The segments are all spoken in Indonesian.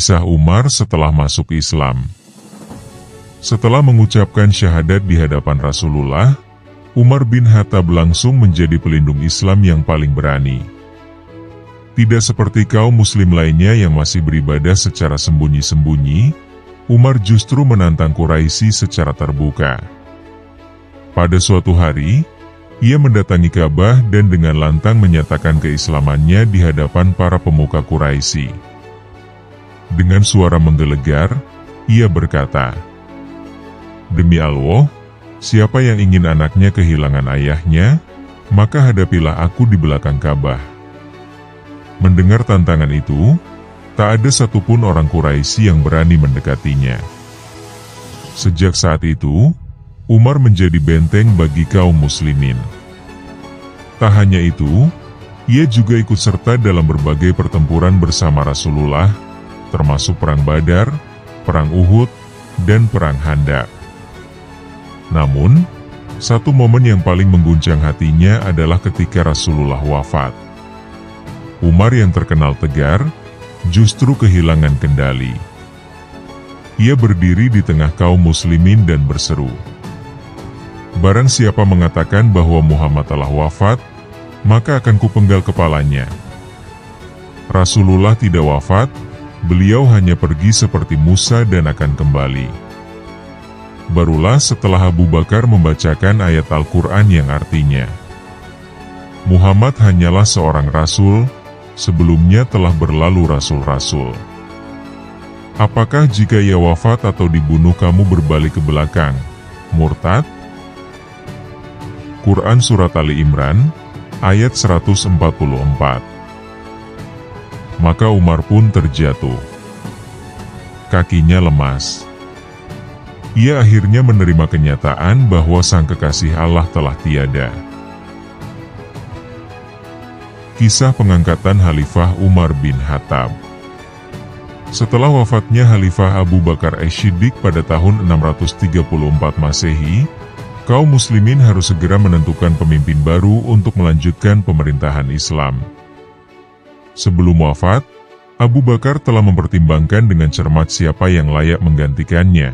Kisah Umar setelah masuk Islam. Setelah mengucapkan syahadat di hadapan Rasulullah, Umar bin Khattab langsung menjadi pelindung Islam yang paling berani. Tidak seperti kaum muslim lainnya yang masih beribadah secara sembunyi-sembunyi, Umar justru menantang Quraisy secara terbuka. Pada suatu hari, ia mendatangi Ka'bah dan dengan lantang menyatakan keislamannya di hadapan para pemuka Quraisy. Dengan suara menggelegar, ia berkata, "Demi Allah, siapa yang ingin anaknya kehilangan ayahnya, maka hadapilah aku di belakang Ka'bah." Mendengar tantangan itu, tak ada satupun orang Quraisy yang berani mendekatinya. Sejak saat itu, Umar menjadi benteng bagi kaum muslimin. Tak hanya itu, ia juga ikut serta dalam berbagai pertempuran bersama Rasulullah, termasuk Perang Badar, Perang Uhud, dan Perang Khandaq. Namun, satu momen yang paling mengguncang hatinya adalah ketika Rasulullah wafat. Umar yang terkenal tegar, justru kehilangan kendali. Ia berdiri di tengah kaum muslimin dan berseru, "Barang siapa mengatakan bahwa Muhammad telah wafat, maka akan kupenggal kepalanya." Rasulullah tidak wafat, beliau hanya pergi seperti Musa dan akan kembali. Barulah setelah Abu Bakar membacakan ayat Al-Quran yang artinya, "Muhammad hanyalah seorang rasul, sebelumnya telah berlalu rasul-rasul. Apakah jika ia wafat atau dibunuh kamu berbalik ke belakang, murtad?" Quran Surat Ali Imran, ayat 144. Maka Umar pun terjatuh. Kakinya lemas. Ia akhirnya menerima kenyataan bahwa sang kekasih Allah telah tiada. Kisah pengangkatan Khalifah Umar bin Khattab. Setelah wafatnya Khalifah Abu Bakar As-Siddiq pada tahun 634 Masehi, kaum muslimin harus segera menentukan pemimpin baru untuk melanjutkan pemerintahan Islam. Sebelum wafat, Abu Bakar telah mempertimbangkan dengan cermat siapa yang layak menggantikannya,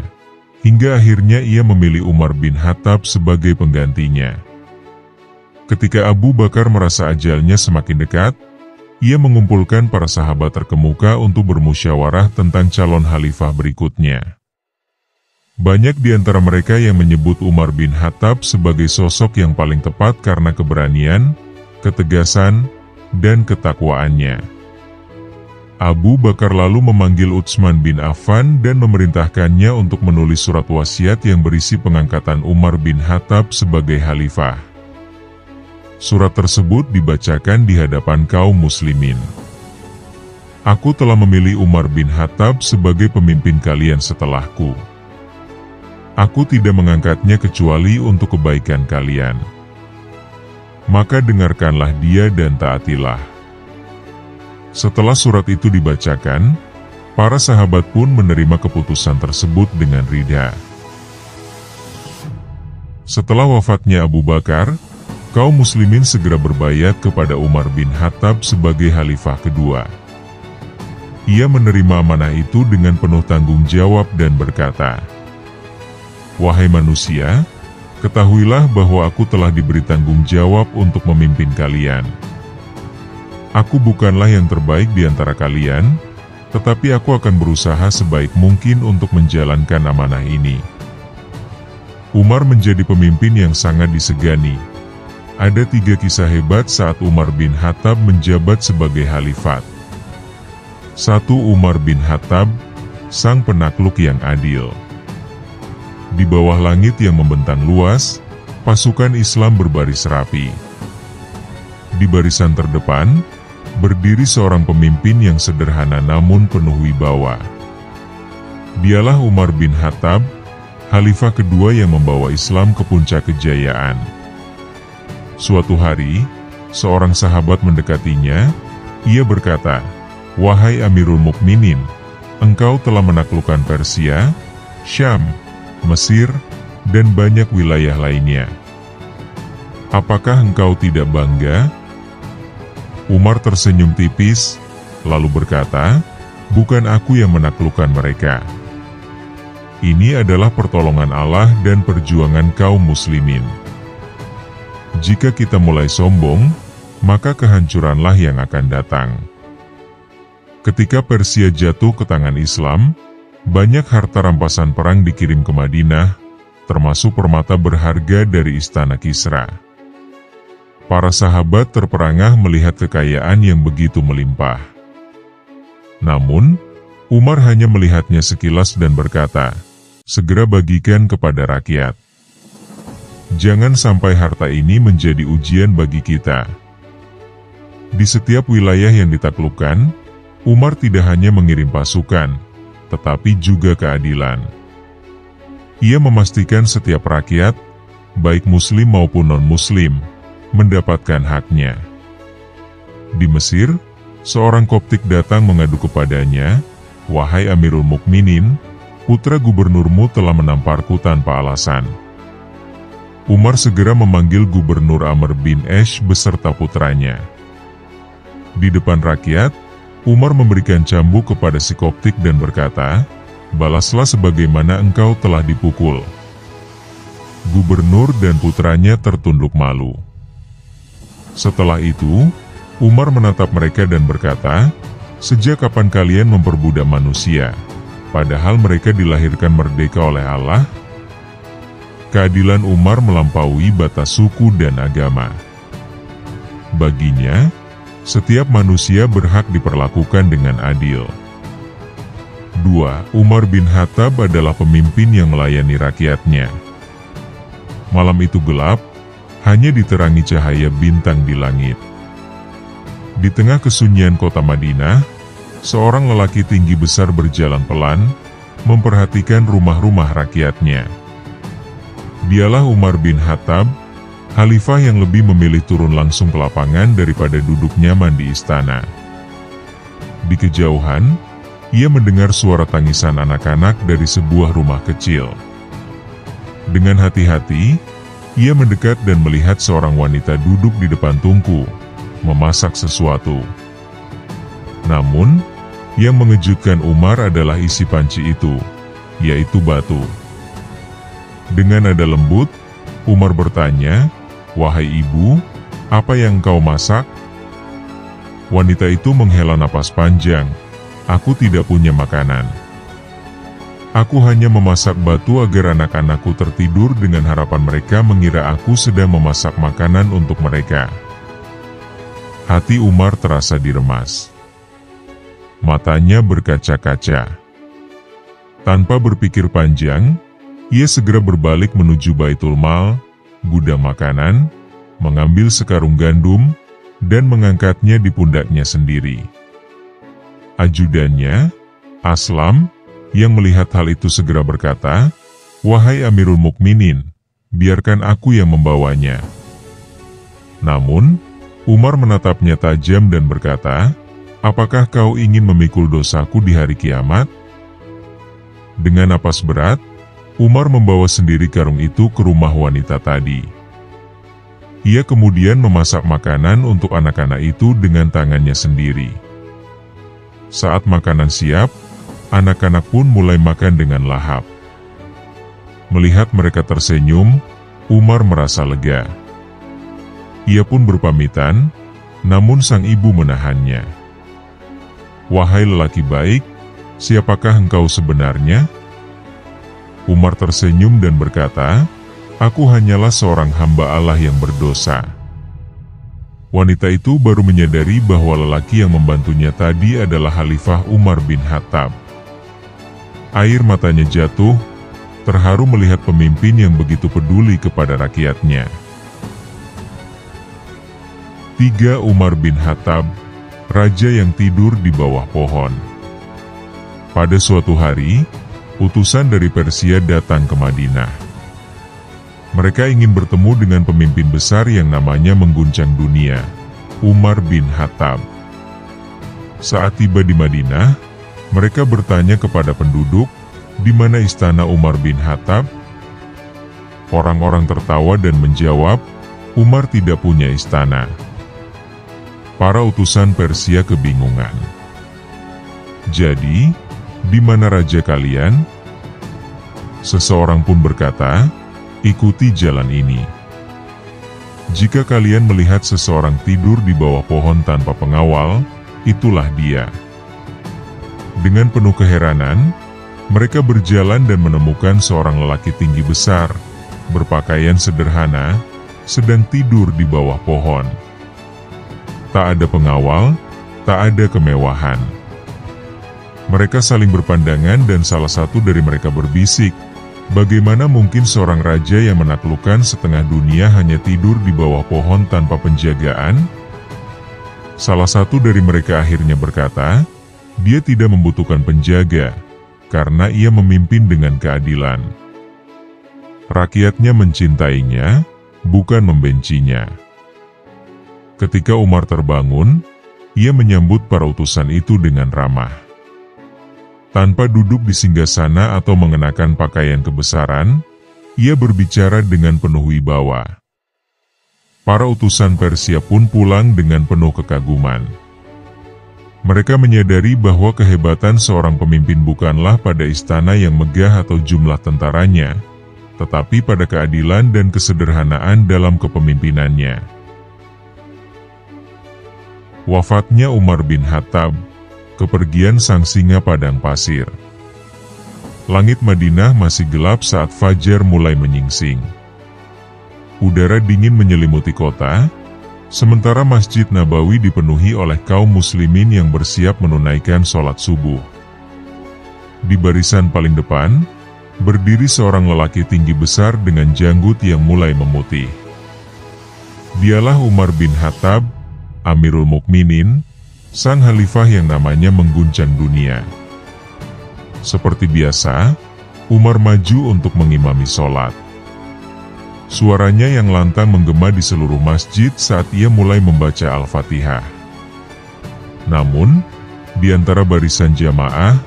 hingga akhirnya ia memilih Umar bin Khattab sebagai penggantinya. Ketika Abu Bakar merasa ajalnya semakin dekat, ia mengumpulkan para sahabat terkemuka untuk bermusyawarah tentang calon khalifah berikutnya. Banyak di antara mereka yang menyebut Umar bin Khattab sebagai sosok yang paling tepat karena keberanian, ketegasan, dan ketakwaannya. Abu Bakar lalu memanggil Utsman bin Affan dan memerintahkannya untuk menulis surat wasiat yang berisi pengangkatan Umar bin Khattab sebagai khalifah. Surat tersebut dibacakan di hadapan kaum muslimin. "Aku telah memilih Umar bin Khattab sebagai pemimpin kalian setelahku. Aku tidak mengangkatnya kecuali untuk kebaikan kalian. Maka dengarkanlah dia dan taatilah." Setelah surat itu dibacakan, para sahabat pun menerima keputusan tersebut dengan ridha. Setelah wafatnya Abu Bakar, kaum muslimin segera berbaiat kepada Umar bin Khattab sebagai khalifah kedua. Ia menerima amanah itu dengan penuh tanggung jawab dan berkata, "Wahai manusia, ketahuilah bahwa aku telah diberi tanggung jawab untuk memimpin kalian. Aku bukanlah yang terbaik di antara kalian, tetapi aku akan berusaha sebaik mungkin untuk menjalankan amanah ini." Umar menjadi pemimpin yang sangat disegani. Ada 3 kisah hebat saat Umar bin Khattab menjabat sebagai khalifat. 1. Umar bin Khattab, sang penakluk yang adil. Di bawah langit yang membentang luas, pasukan Islam berbaris rapi. Di barisan terdepan, berdiri seorang pemimpin yang sederhana namun penuh wibawa. Dialah Umar bin Khattab, khalifah kedua yang membawa Islam ke puncak kejayaan. Suatu hari, seorang sahabat mendekatinya. Ia berkata, "Wahai Amirul Mukminin, engkau telah menaklukkan Persia, Syam, Mesir, dan banyak wilayah lainnya. Apakah engkau tidak bangga?" Umar tersenyum tipis, lalu berkata, bukan aku yang menaklukkan mereka. Ini adalah pertolongan Allah dan perjuangan kaum muslimin. Jika kita mulai sombong, maka kehancuranlah yang akan datang. Ketika Persia jatuh ke tangan Islam, banyak harta rampasan perang dikirim ke Madinah, termasuk permata berharga dari istana Kisra. Para sahabat terperangah melihat kekayaan yang begitu melimpah. Namun, Umar hanya melihatnya sekilas dan berkata, "Segera bagikan kepada rakyat. Jangan sampai harta ini menjadi ujian bagi kita." Di setiap wilayah yang ditaklukkan, Umar tidak hanya mengirim pasukan, tetapi juga keadilan. Ia memastikan setiap rakyat, baik muslim maupun non-muslim, mendapatkan haknya. Di Mesir, seorang Koptik datang mengadu kepadanya, "Wahai Amirul Mukminin, putra gubernurmu telah menamparku tanpa alasan." Umar segera memanggil Gubernur Amr bin Ash beserta putranya. Di depan rakyat, Umar memberikan cambuk kepada si Koptik dan berkata, "Balaslah sebagaimana engkau telah dipukul." Gubernur dan putranya tertunduk malu. Setelah itu, Umar menatap mereka dan berkata, "Sejak kapan kalian memperbudak manusia, padahal mereka dilahirkan merdeka oleh Allah?" Keadilan Umar melampaui batas suku dan agama. Baginya, setiap manusia berhak diperlakukan dengan adil. 2. Umar bin Khattab adalah pemimpin yang melayani rakyatnya. Malam itu gelap, hanya diterangi cahaya bintang di langit. Di tengah kesunyian kota Madinah, seorang lelaki tinggi besar berjalan pelan, memperhatikan rumah-rumah rakyatnya. Dialah Umar bin Khattab, khalifah yang lebih memilih turun langsung ke lapangan daripada duduk nyaman di istana. Di kejauhan, ia mendengar suara tangisan anak-anak dari sebuah rumah kecil. Dengan hati-hati, ia mendekat dan melihat seorang wanita duduk di depan tungku, memasak sesuatu. Namun, yang mengejutkan Umar adalah isi panci itu, yaitu batu. Dengan nada lembut, Umar bertanya, "Wahai ibu, apa yang engkau masak?" Wanita itu menghela napas panjang, "Aku tidak punya makanan. Aku hanya memasak batu agar anak-anakku tertidur dengan harapan mereka mengira aku sedang memasak makanan untuk mereka." Hati Umar terasa diremas. Matanya berkaca-kaca. Tanpa berpikir panjang, ia segera berbalik menuju Baitul Mal, gudang makanan, mengambil sekarung gandum, dan mengangkatnya di pundaknya sendiri. Ajudannya, Aslam, yang melihat hal itu segera berkata, "Wahai Amirul Mukminin, biarkan aku yang membawanya." Namun, Umar menatapnya tajam dan berkata, "Apakah kau ingin memikul dosaku di hari kiamat?" Dengan napas berat, Umar membawa sendiri karung itu ke rumah wanita tadi. Ia kemudian memasak makanan untuk anak-anak itu dengan tangannya sendiri. Saat makanan siap, anak-anak pun mulai makan dengan lahap. Melihat mereka tersenyum, Umar merasa lega. Ia pun berpamitan, namun sang ibu menahannya. "Wahai lelaki baik, siapakah engkau sebenarnya?" Umar tersenyum dan berkata, "Aku hanyalah seorang hamba Allah yang berdosa." Wanita itu baru menyadari bahwa lelaki yang membantunya tadi adalah Khalifah Umar bin Khattab. Air matanya jatuh, terharu melihat pemimpin yang begitu peduli kepada rakyatnya. 3. Umar bin Khattab, raja yang tidur di bawah pohon. Pada suatu hari, utusan dari Persia datang ke Madinah. Mereka ingin bertemu dengan pemimpin besar yang namanya mengguncang dunia, Umar bin Khattab. Saat tiba di Madinah, mereka bertanya kepada penduduk, "Di mana istana Umar bin Khattab?" Orang-orang tertawa dan menjawab, "Umar tidak punya istana." Para utusan Persia kebingungan. "Jadi, di mana raja kalian?" Seseorang pun berkata, "Ikuti jalan ini. Jika kalian melihat seseorang tidur di bawah pohon tanpa pengawal, itulah dia." Dengan penuh keheranan, mereka berjalan dan menemukan seorang lelaki tinggi besar, berpakaian sederhana, sedang tidur di bawah pohon. Tak ada pengawal, tak ada kemewahan. Mereka saling berpandangan dan salah satu dari mereka berbisik, "Bagaimana mungkin seorang raja yang menaklukkan setengah dunia hanya tidur di bawah pohon tanpa penjagaan?" Salah satu dari mereka akhirnya berkata, "Dia tidak membutuhkan penjaga, karena ia memimpin dengan keadilan. Rakyatnya mencintainya, bukan membencinya." Ketika Umar terbangun, ia menyambut para utusan itu dengan ramah. Tanpa duduk di singgasana atau mengenakan pakaian kebesaran, ia berbicara dengan penuh wibawa. Para utusan Persia pun pulang dengan penuh kekaguman. Mereka menyadari bahwa kehebatan seorang pemimpin bukanlah pada istana yang megah atau jumlah tentaranya, tetapi pada keadilan dan kesederhanaan dalam kepemimpinannya. Wafatnya Umar bin Khattab, kepergian sang singa padang pasir. Langit Madinah masih gelap saat fajar mulai menyingsing. Udara dingin menyelimuti kota, sementara Masjid Nabawi dipenuhi oleh kaum muslimin yang bersiap menunaikan sholat subuh. Di barisan paling depan, berdiri seorang lelaki tinggi besar dengan janggut yang mulai memutih. Dialah Umar bin Khattab, Amirul Mukminin, sang khalifah yang namanya mengguncang dunia. Seperti biasa, Umar maju untuk mengimami sholat. Suaranya yang lantang menggema di seluruh masjid saat ia mulai membaca Al-Fatihah. Namun, di antara barisan jamaah,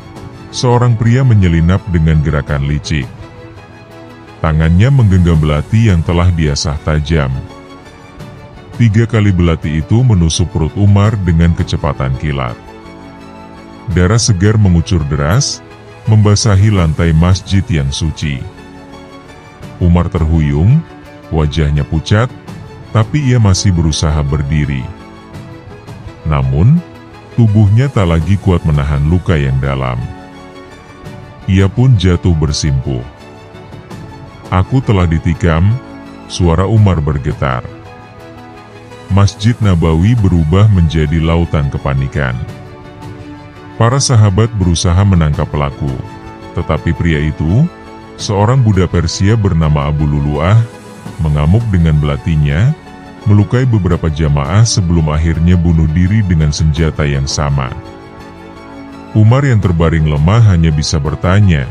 seorang pria menyelinap dengan gerakan licik. Tangannya menggenggam belati yang telah diasah tajam. 3 kali belati itu menusuk perut Umar dengan kecepatan kilat. Darah segar mengucur deras, membasahi lantai masjid yang suci. Umar terhuyung, wajahnya pucat, tapi ia masih berusaha berdiri. Namun, tubuhnya tak lagi kuat menahan luka yang dalam. Ia pun jatuh bersimpuh. "Aku telah ditikam," suara Umar bergetar. Masjid Nabawi berubah menjadi lautan kepanikan. Para sahabat berusaha menangkap pelaku, tetapi pria itu, seorang budak Persia bernama Abu Lulu'ah, mengamuk dengan belatinya, melukai beberapa jamaah sebelum akhirnya bunuh diri dengan senjata yang sama. Umar yang terbaring lemah hanya bisa bertanya,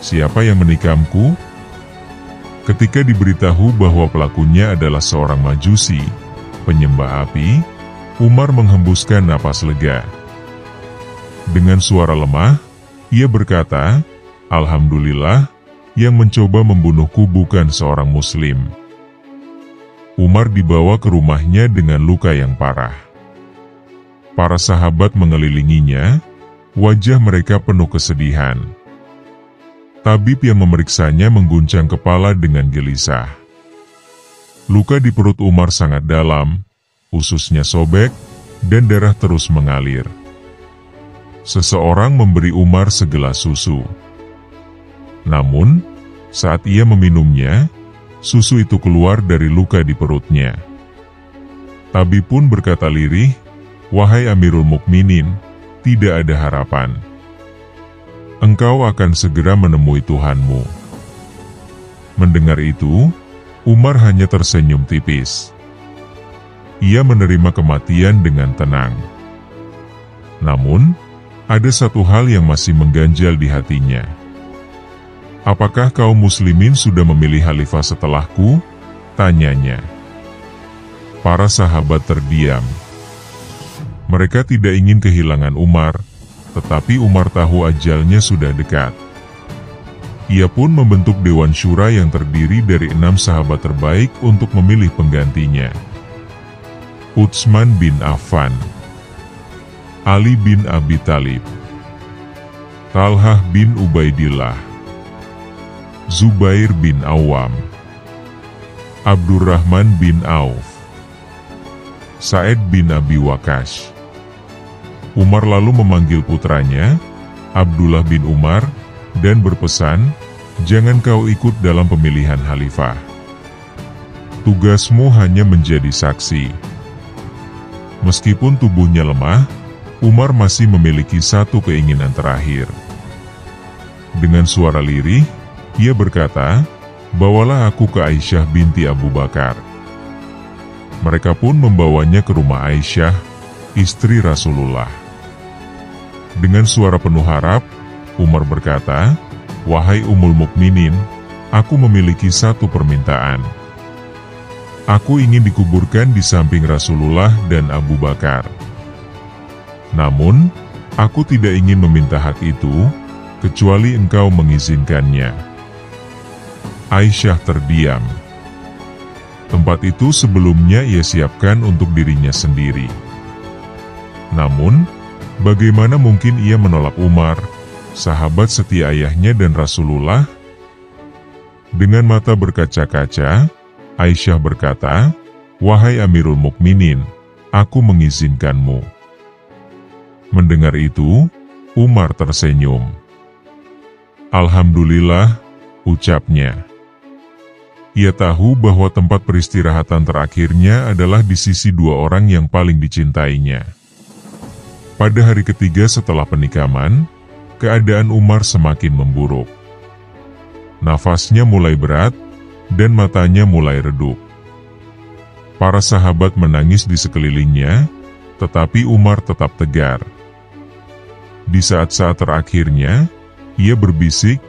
"Siapa yang menikamku?" Ketika diberitahu bahwa pelakunya adalah seorang majusi, penyembah api, Umar menghembuskan napas lega. Dengan suara lemah, ia berkata, "Alhamdulillah, yang mencoba membunuhku bukan seorang muslim." Umar dibawa ke rumahnya dengan luka yang parah. Para sahabat mengelilinginya, wajah mereka penuh kesedihan. Tabib yang memeriksanya mengguncang kepala dengan gelisah. Luka di perut Umar sangat dalam, ususnya sobek, dan darah terus mengalir. Seseorang memberi Umar segelas susu. Namun, saat ia meminumnya, susu itu keluar dari luka di perutnya. Tabib pun berkata lirih, "Wahai Amirul Mukminin, tidak ada harapan. Engkau akan segera menemui Tuhanmu." Mendengar itu, Umar hanya tersenyum tipis. Ia menerima kematian dengan tenang. Namun, ada satu hal yang masih mengganjal di hatinya. "Apakah kaum muslimin sudah memilih khalifah setelahku?" tanyanya. Para sahabat terdiam. Mereka tidak ingin kehilangan Umar, tetapi Umar tahu ajalnya sudah dekat. Ia pun membentuk Dewan Syura yang terdiri dari 6 sahabat terbaik untuk memilih penggantinya. Utsman bin Affan, Ali bin Abi Thalib, Talhah bin Ubaidillah, Zubair bin Awam, Abdurrahman bin Auf, Sa'id bin Abi Waqqas. Umar lalu memanggil putranya, Abdullah bin Umar, dan berpesan, "Jangan kau ikut dalam pemilihan khalifah. Tugasmu hanya menjadi saksi." Meskipun tubuhnya lemah, Umar masih memiliki satu keinginan terakhir. Dengan suara lirih, ia berkata, "Bawalah aku ke Aisyah binti Abu Bakar." Mereka pun membawanya ke rumah Aisyah, istri Rasulullah. Dengan suara penuh harap, Umar berkata, "Wahai Ummul Mukminin, aku memiliki satu permintaan. Aku ingin dikuburkan di samping Rasulullah dan Abu Bakar. Namun, aku tidak ingin meminta hak itu, kecuali engkau mengizinkannya." Aisyah terdiam. Tempat itu sebelumnya ia siapkan untuk dirinya sendiri. Namun, bagaimana mungkin ia menolak Umar, sahabat setia ayahnya dan Rasulullah? Dengan mata berkaca-kaca, Aisyah berkata, "Wahai Amirul Mukminin, aku mengizinkanmu." Mendengar itu, Umar tersenyum. "Alhamdulillah," ucapnya. Ia tahu bahwa tempat peristirahatan terakhirnya adalah di sisi dua orang yang paling dicintainya. Pada hari ketiga setelah penikaman, keadaan Umar semakin memburuk. Nafasnya mulai berat, dan matanya mulai redup. Para sahabat menangis di sekelilingnya, tetapi Umar tetap tegar. Di saat-saat terakhirnya, ia berbisik,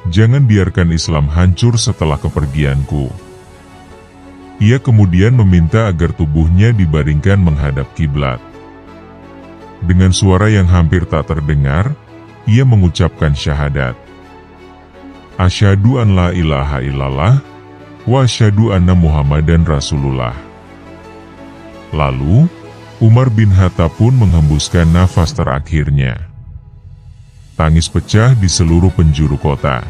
"Jangan biarkan Islam hancur setelah kepergianku." Ia kemudian meminta agar tubuhnya dibaringkan menghadap kiblat. Dengan suara yang hampir tak terdengar, ia mengucapkan syahadat. "Asyhadu an la ilaha illallah, wa asyhadu anna Muhammadan Rasulullah." Lalu, Umar bin Khattab pun menghembuskan nafas terakhirnya. Tangis pecah di seluruh penjuru kota.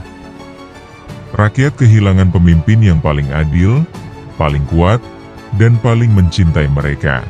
Rakyat kehilangan pemimpin yang paling adil, paling kuat, dan paling mencintai mereka.